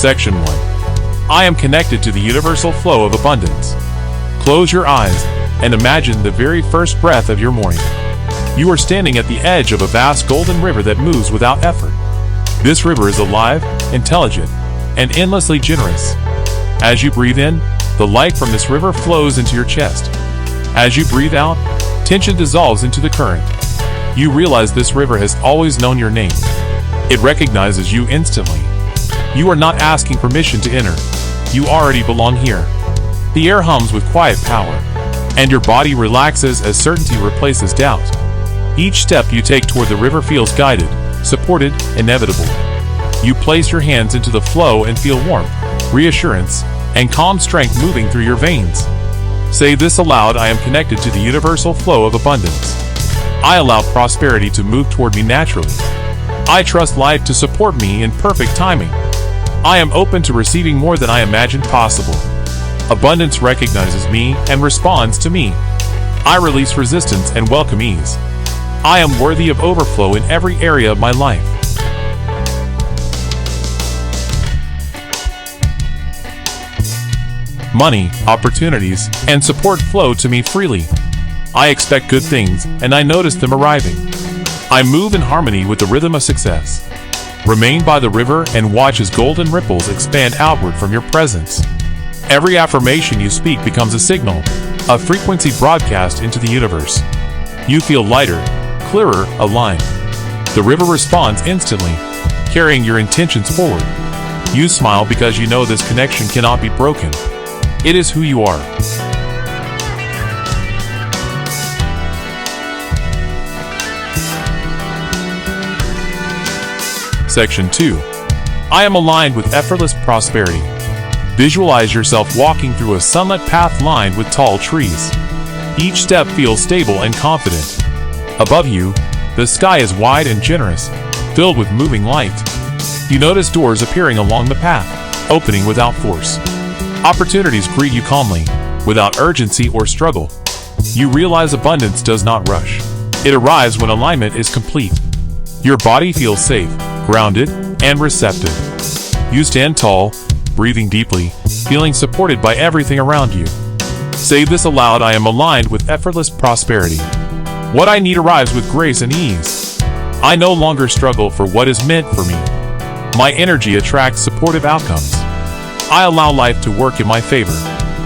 Section 1. I am connected to the universal flow of abundance. Close your eyes and imagine the very first breath of your morning. You are standing at the edge of a vast golden river that moves without effort. This river is alive, intelligent, and endlessly generous. As you breathe in, the light from this river flows into your chest. As you breathe out, tension dissolves into the current. You realize this river has always known your name. It recognizes you instantly. You are not asking permission to enter. You already belong here. The air hums with quiet power, and your body relaxes as certainty replaces doubt. Each step you take toward the river feels guided, supported, inevitable. You place your hands into the flow and feel warmth, reassurance, and calm strength moving through your veins. Say this aloud: I am connected to the universal flow of abundance. I allow prosperity to move toward me naturally. I trust life to support me in perfect timing. I am open to receiving more than I imagined possible. Abundance recognizes me and responds to me. I release resistance and welcome ease. I am worthy of overflow in every area of my life. Money, opportunities, and support flow to me freely. I expect good things, and I notice them arriving. I move in harmony with the rhythm of success. Remain by the river and watch as golden ripples expand outward from your presence. Every affirmation you speak becomes a signal, a frequency broadcast into the universe. You feel lighter, clearer, aligned. The river responds instantly, carrying your intentions forward. You smile because you know this connection cannot be broken. It is who you are. Section 2. I am aligned with effortless prosperity. Visualize yourself walking through a sunlit path lined with tall trees. Each step feels stable and confident. Above you, the sky is wide and generous, filled with moving light. You notice doors appearing along the path, opening without force. Opportunities greet you calmly, without urgency or struggle. You realize abundance does not rush. It arrives when alignment is complete. Your body feels safe, grounded, and receptive. You stand tall, breathing deeply, feeling supported by everything around you. Say this aloud: I am aligned with effortless prosperity. What I need arrives with grace and ease. I no longer struggle for what is meant for me. My energy attracts supportive outcomes. I allow life to work in my favor.